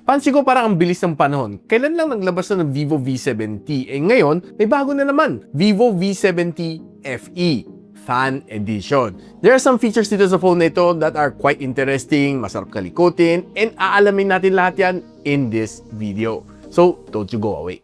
Pansin ko parang ang bilis ng panahon. Kailan lang naglabas na ng Vivo V70? Ngayon, may bago na naman. Vivo V70 FE. Fan Edition. There are some features dito sa phone na ito that are quite interesting, masarap kalikutin, and aalamin natin lahat yan in this video. So, don't you go away.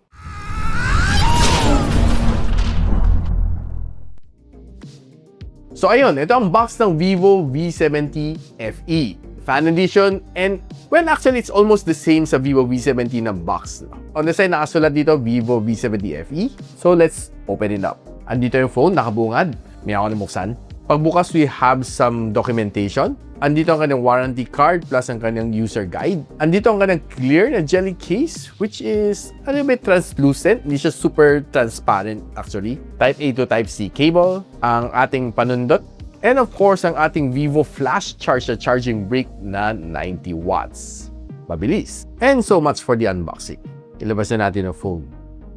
So ayun, ito ang box ng Vivo V70 FE. Fan Edition, and well, actually, it's almost the same sa Vivo V70 na box. On the side, nakasulat dito, Vivo V70 FE. So let's open it up. Andito yung phone, nakabungad. May ako namuksan. Pagbukas, we have some documentation. Andito ang kanyang warranty card plus ang kanyang user guide. Andito ang kanyang clear na jelly case, which is a little bit translucent. Hindi siya super transparent actually. Type A to Type C cable. Ang ating panundot. And of course, ang ating Vivo Flash Charge na charging brick na 90 watts. Mabilis. And so much for the unboxing. Ilabas na natin ang phone.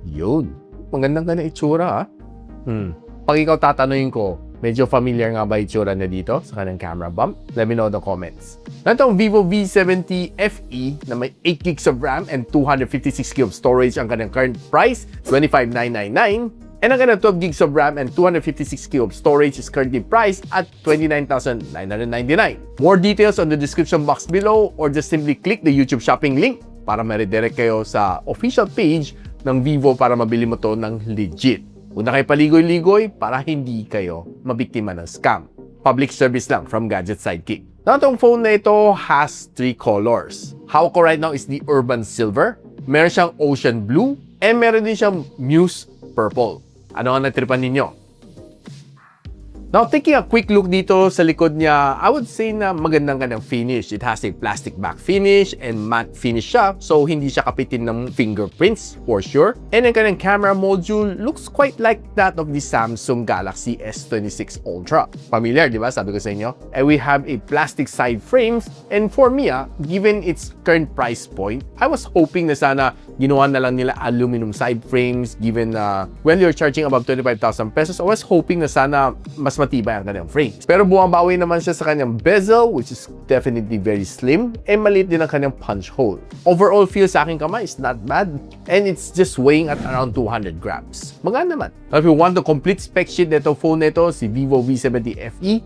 Yun. Magandang ka na itsura, ha? Pag ikaw tatanungin ko, medyo familiar nga ba itsura na dito sa kanyang camera bump? Let me know in the comments. Natong Vivo V70 FE na may 8 gigs of RAM and 256 GB of storage ang kanyang current price, $25,999. And ang kanyang 12 gigs of RAM and 256 GB of storage is currently priced at $29,999. More details on the description box below or just simply click the YouTube shopping link para ma-redirect kayo sa official page ng Vivo para mabili mo to ng legit. Huwag na kayo paligoy-ligoy para hindi kayo mabiktima ng scam. Public service lang from Gadget Sidekick. Now, itong phone na ito has 3 colors. Hawak ko right now is the Urban Silver, meron siyang Ocean Blue, and meron din siyang Muse Purple. Ano ang natripan ninyo? Now, taking a quick look dito sa likod niya, I would say na magandang kanyang finish. It has a plastic back finish and matte finish siya, so hindi siya kapitin ng fingerprints for sure. And ang kanyang camera module looks quite like that of the Samsung Galaxy S26 Ultra. Familiar, di ba? Sabi ko sa inyo. And we have a plastic side frames. And for me, given its current price point, I was hoping na sana ginawa na lang nila aluminum side frames given na when you're charging above 25,000 pesos, I was hoping na sana mas matibay ang kanyang frames. Pero bumabawi naman siya sa kanyang bezel, which is definitely very slim, and maliit din ang kanyang punch hole. Overall feel sa aking kamay is not bad, and it's just weighing at around 200 grams. Maganda naman. Now, if you want the complete spec sheet nito phone nito, si Vivo V70 FE,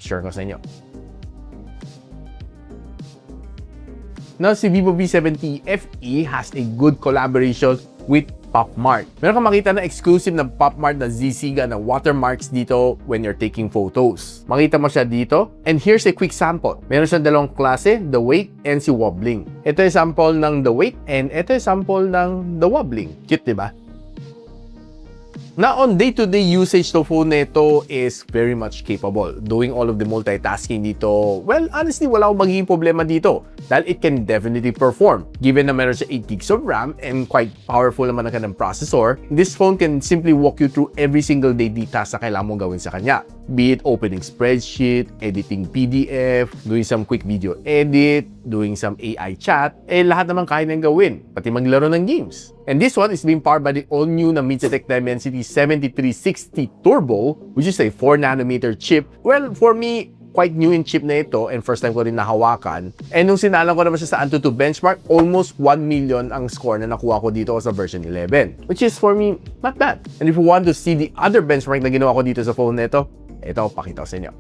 share ko sa inyo. Now, si Vivo V70 FE has a good collaboration with PopMart. Meron kang makita na exclusive na PopMart na Z-Siga na watermarks dito when you're taking photos. Makita mo siya dito. And here's a quick sample. Meron siyang dalawang klase, the weight and si wobbling. Ito yung sample ng the weight and ito yung sample ng the wobbling. Cute, diba? Now, on day-to-day usage, the phone nito is very much capable. Doing all of the multitasking dito, well, honestly, wala akong magiging problema dito. Dahil it can definitely perform. Given na meron siya 8 gigs of RAM and quite powerful naman ang kanyang processor, this phone can simply walk you through every single daily task na kailangan mong gawin sa kanya. Be it opening spreadsheet, editing PDF, doing some quick video edit, doing some AI chat, lahat naman kaya nang gawin, pati maglaro ng games. And this one is being powered by the all-new na MediaTek Dimensity 7360 Turbo, which is a 4nm chip. Well, for me, quite new in chip na ito and first time ko rin nahawakan. And nung sinalang ko naman siya sa Antutu benchmark, almost 1 million ang score na nakuha ko dito sa version 11. Which is for me, not bad. And if you want to see the other benchmark na ginawa ko dito sa phone na ito, pakita ko sa inyo.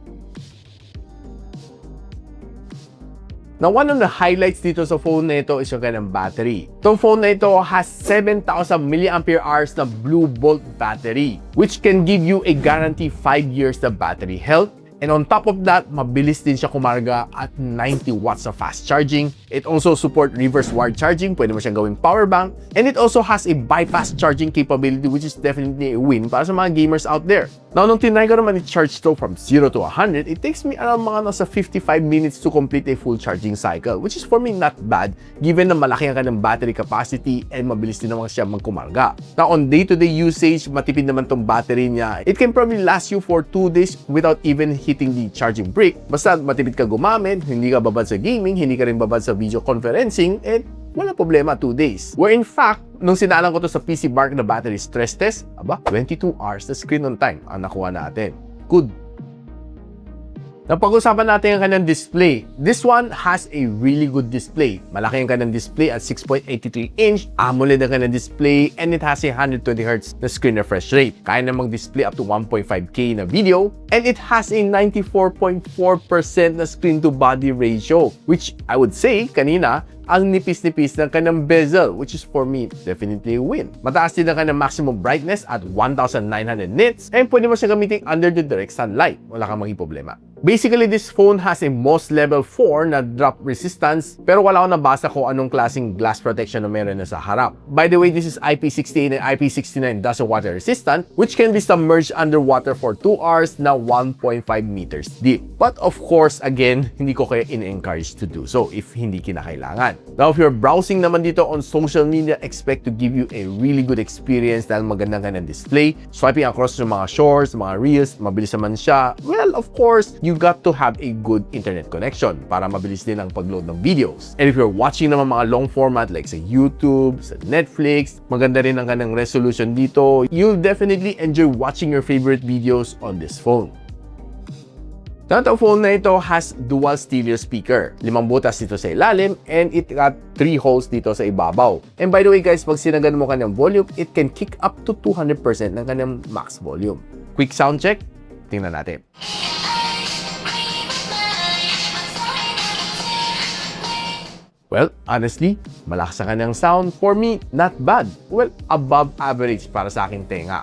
Now, one of the highlights dito sa phone na ito is yung kanyang battery. Itong phone na ito has 7,000 mAh na Blue Bolt battery, which can give you a guarantee 5 years na battery health. And on top of that, mabilis din siya kumarga at 90 watts of fast charging. It also support reverse wired charging. Pwede mo siyang gawing power bank. And it also has a bypass charging capability, which is definitely a win para sa mga gamers out there. Now, nung tinry ko naman i-charge to from 0 to 100, it takes me around mga nasa 55 minutes to complete a full charging cycle, which is for me not bad, given na malaki ang kanyang battery capacity and mabilis din naman siya magkumarga. Now, on day-to-day usage, matipid naman tong battery niya. It can probably last you for 2 days without even hitting the charging brick. Basta matipid ka gumamit, hindi ka babad sa gaming, hindi ka rin babad sa video conferencing, and wala problema, 2 days. Where in fact, nung sinalang ko to sa PC Bark na battery stress test, 22 hours na screen on time ang nakuha natin. Good. Napag-usapan natin ang kanyang display. This one has a really good display. Malaki ang kanyang display at 6.83 inch, AMOLED ang kanyang display, and it has a 120Hz na screen refresh rate. Kaya na mag-display up to 1.5K na video, and it has a 94.4% na screen-to-body ratio, which I would say kanina, ang nipis-nipis ng kanyang bezel, which is for me, definitely a win. Mataas din ang kanyang maximum brightness at 1,900 nits, and pwede mo siya gamitin under the direct sunlight. Wala kang maging problema. Basically, this phone has a MOS level 4 na drop resistance, pero wala akong nabasa kung anong klaseng glass protection na meron na sa harap. By the way, this is IP68 and IP69 dust and water resistant, which can be submerged underwater for 2 hours na 1.5 meters deep. But of course, again, hindi ko kayo in-encourage to do so if hindi kinakailangan. Now, if you're browsing naman dito on social media, expect to give you a really good experience dahil magandang kanyang display. Swiping across yung mga shorts, mga reels, mabilis naman siya. Well, of course, you got to have a good internet connection para mabilis din ang pag-load ng videos. And if you're watching naman mga long format like sa YouTube, sa Netflix, maganda rin ang kanyang resolution dito. You'll definitely enjoy watching your favorite videos on this phone. Ang phone na ito has dual stereo speaker. 5 butas dito sa ilalim and it got 3 holes dito sa ibabaw. And by the way guys, pag sinagan mo kanyang volume, it can kick up to 200% ng kanyang max volume. Quick sound check, tingnan natin. Well, honestly, malakas ang kanyang sound. For me, not bad. Well, above average para sa aking tenga.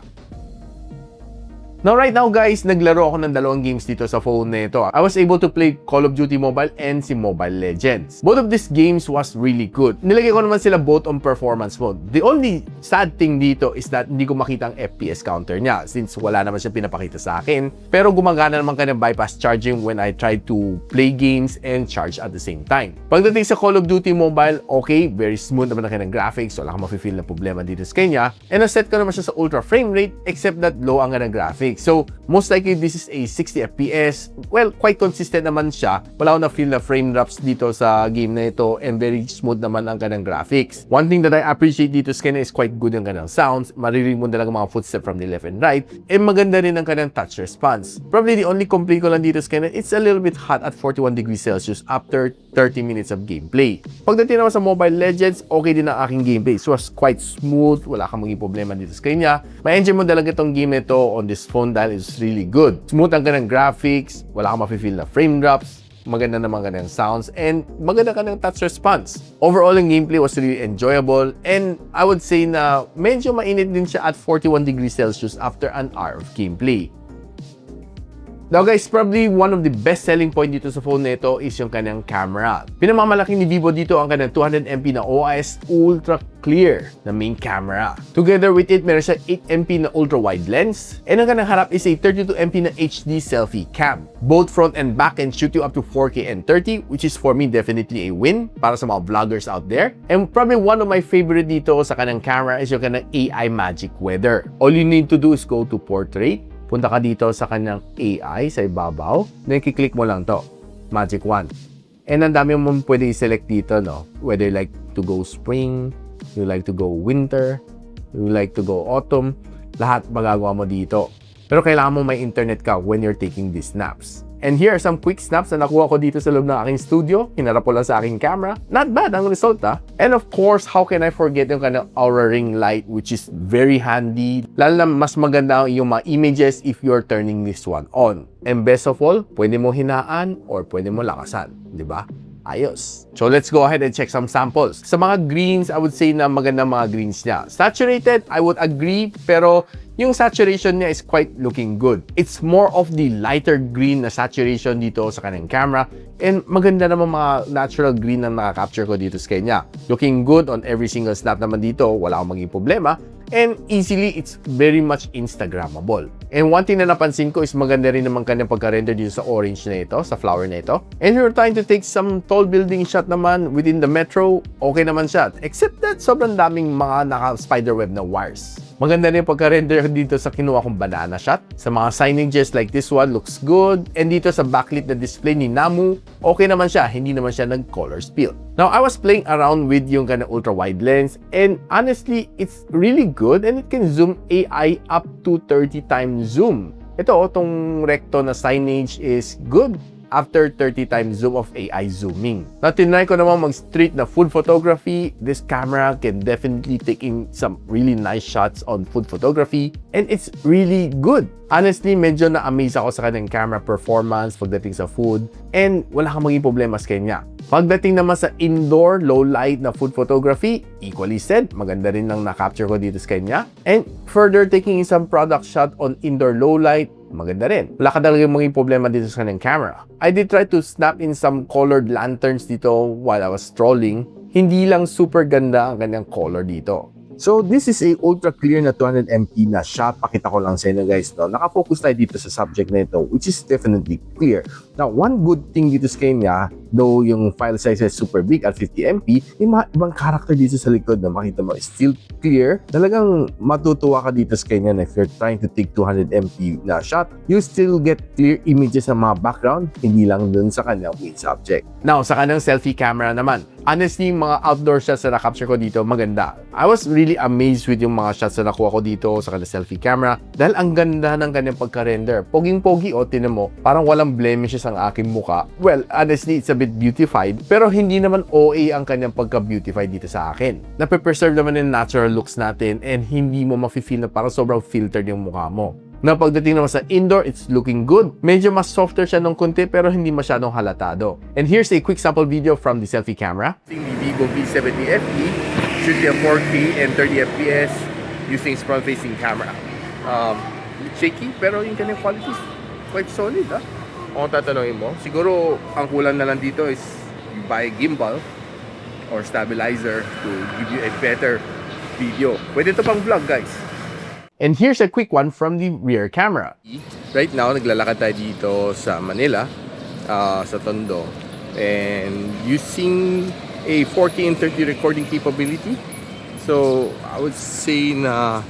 Now, right now guys, naglaro ako ng 2 games dito sa phone na ito. I was able to play Call of Duty Mobile and si Mobile Legends. Both of these games was really good. Nilagay ko naman sila both on performance mode. The only sad thing dito is that hindi ko makita ang FPS counter niya since wala naman siya pinapakita sa akin. Pero gumagana naman kanyang bypass charging when I tried to play games and charge at the same time. Pagdating sa Call of Duty Mobile, okay, very smooth naman ang kanyang graphics. Wala kang mafe-feel na problema dito sa kanya. And na-set ko naman siya sa ultra frame rate except that low ang kanyang graphics. So, most likely, this is a 60 FPS. Well, quite consistent naman siya. Wala akong na-feel na frame drops dito sa game na ito and very smooth naman ang kanyang graphics. One thing that I appreciate dito sa kanya is quite good ang kanyang sounds. Maririnig mo talaga mga footsteps from the left and right. And maganda rin ang kanyang touch response. Probably the only complaint ko lang dito sa kanya, it's a little bit hot at 41 degrees Celsius after 30 minutes of gameplay. Pagdating naman sa Mobile Legends, okay din ang aking gameplay. So, it was quite smooth. Wala kang maging problema dito sa kanya. Ma-enjoy mo talaga itong game na ito on this phone dahil it's really good. Smooth ang kanyang graphics, wala kang mafe-feel na frame drops, maganda naman kanyang sounds, and maganda kanyang touch response. Overall, yung gameplay was really enjoyable, and I would say na medyo mainit din siya at 41 degrees Celsius after an hour of gameplay. Now guys, probably one of the best selling point dito sa phone na ito is yung kanyang camera. Pinamamalaki ni Vivo dito ang kanyang 200MP na OIS Ultra Clear na main camera. Together with it, meron siya 8MP na ultra wide lens, and ang kanyang harap is a 32MP na HD selfie cam. Both front and back can shoot you up to 4K and 30, which is for me definitely a win para sa mga vloggers out there. And probably one of my favorite dito sa kanyang camera is yung kanyang AI Magic Weather. All you need to do is go to Portrait. Punta ka dito sa kanyang AI sa ibabaw, then i-click mo lang to, Magic Wand. And ang dami mo pwede i-select dito, no? Whether you like to go spring, you like to go winter, you like to go autumn, lahat magagawa mo dito. Pero kailangan mo may internet ka when you're taking these snaps. And here are some quick snaps na nakuha ko dito sa loob ng aking studio. Hinarap ko lang sa aking camera. Not bad ang resulta. And of course, how can I forget yung kanyang Aura Ring Light, which is very handy. Lalo na mas maganda yung mga images if you're turning this one on. And best of all, pwede mo hinaan or pwede mo lakasan. Diba? Ayos. So let's go ahead and check some samples. Sa mga greens, I would say na maganda mga greens niya. Saturated, I would agree, pero yung saturation niya is quite looking good. It's more of the lighter green na saturation dito sa kanyang camera, and maganda naman mga natural green na nakaka-capture ko dito sa kanya. Looking good on every single snap naman dito, wala akong maging problema. And easily, it's very much Instagrammable. And one thing na napansin ko is maganda rin naman kanyang pagka-render dito sa orange na ito, sa flower na ito. And if you're trying to take some tall building shot naman within the metro, okay naman siya. Except that sobrang daming mga naka-spiderweb na wires. Maganda rin yung pagka-render dito sa kinuha kong banana shot. Sa mga signages like this one, looks good. And dito sa backlit na display ni Namu, okay naman siya. Hindi naman siya nag-color spill. Now, I was playing around with yung kind of ultra-wide lens, and honestly, it's really good, and it can zoom AI up to 30 times zoom. Ito, itong recto na signage is good. after 30 times zoom of AI zooming. Now, tinry ko naman mag-street na food photography. This camera can definitely take in some really nice shots on food photography, and it's really good. Honestly, medyo na-amaze ako sa kanyang camera performance pagdating sa food, and wala kang maging problema sa kanya. Pagdating naman sa indoor, low light na food photography, equally said, maganda rin lang na-capture ko dito sa kanya. And further, taking in some product shot on indoor low light, maganda rin. Wala ka talagang maging problema dito sa kanyang camera. I did try to snap in some colored lanterns dito while I was strolling. Hindi lang super ganda ang kanyang color dito. So, this is a ultra clear na 200MP na shot. Pakita ko lang sa inyo guys, no? Nakafocus tayo dito sa subject na ito, which is definitely clear. Now, one good thing dito sa kanya, though yung file size is super big at 50MP, yung mga ibang character dito sa likod na makita mo is still clear. Talagang matutuwa ka dito sa kanya na if you're trying to take 200MP na shot, you still get clear images sa mga background, hindi lang dun sa kanyang main subject. Now, sa kanyang selfie camera naman, honestly, mga outdoor shots na na-capture ko dito, maganda. I was really amazed with yung mga shots na nakuha ko dito sa kanyang selfie camera dahil ang ganda ng kanyang pagka-render. Poging-pogi, o tinan mo, parang walang blemishes ang aking muka. Well, honestly, it's a bit beautified, pero hindi naman OA ang kanyang pagka-beautified dito sa akin. Nape-preserve naman yung natural looks natin and hindi mo mafe-feel na parang sobrang filtered yung mukha mo. Na pagdating naman sa indoor, it's looking good. Medyo mas softer siya ng konti pero hindi masyadong halatado. And here's a quick sample video from the selfie camera. Using the Vivo v70 FE, shooting at 4K and 30 FPS using front-facing camera. Shaky pero yung kanyang quality is quite solid. Kung tatanungin mo, siguro ang kulang na lang dito is you buy a gimbal or stabilizer to give you a better video. Pwede ito pang vlog guys. And here's a quick one from the rear camera. Right now, naglalakad tayo dito sa Manila, sa Tondo. And using a 4K and 30 recording capability. So, I would say na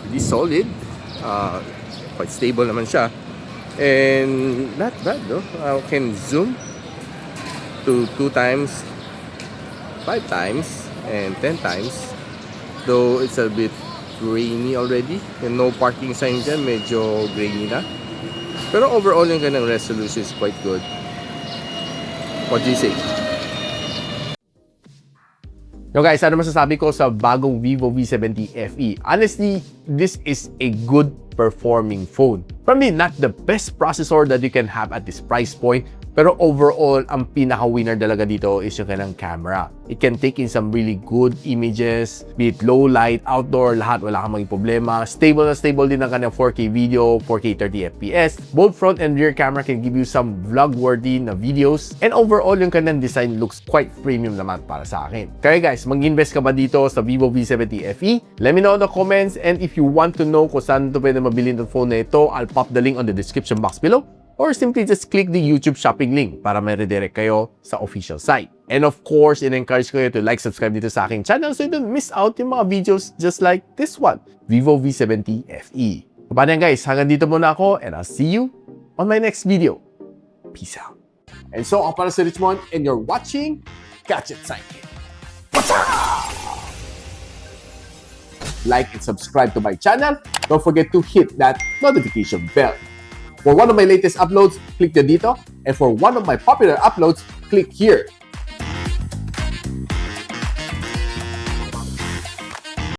really solid. Quite stable naman siya. And not bad though. I can zoom to 2 times, 5 times, and 10 times. Though it's a bit grainy already. And no parking sign dyan. Medyo grainy na. Pero overall yung kanyang resolution is quite good. What do you say? Yo guys, ano masasabi ko sa bagong Vivo v70 FE? Honestly, this is a good performing phone. Probably not the best processor that you can have at this price point, pero overall, ang pinaka-winner talaga dito is yung kanyang camera. It can take in some really good images, be it low light, outdoor, lahat, wala kang maging problema. Stable na stable din ang kanyang 4K video, 4K 30 FPS. Both front and rear camera can give you some vlog-worthy na videos. And overall, yung kanyang design looks quite premium naman para sa akin. Kaya guys, mag-invest ka ba dito sa Vivo v70 FE? Let me know in the comments, and if you want to know kung saan ito pwede mabili ng phone na ito, I'll pop the link on the description box below. Or simply just click the YouTube shopping link para may redirect kayo sa official site. And of course, in-encourage ko kayo to like, subscribe dito sa aking channel so you don't miss out yung mga videos just like this one, Vivo v70 FE. Paano yan guys, hanggang dito muna ako and I'll see you on my next video. Peace out. And so, ako para si Richmond and you're watching Gadget Sidekick. What's up? Like and subscribe to my channel. Don't forget to hit that notification bell. For one of my latest uploads, click the dito. And for one of my popular uploads, click here.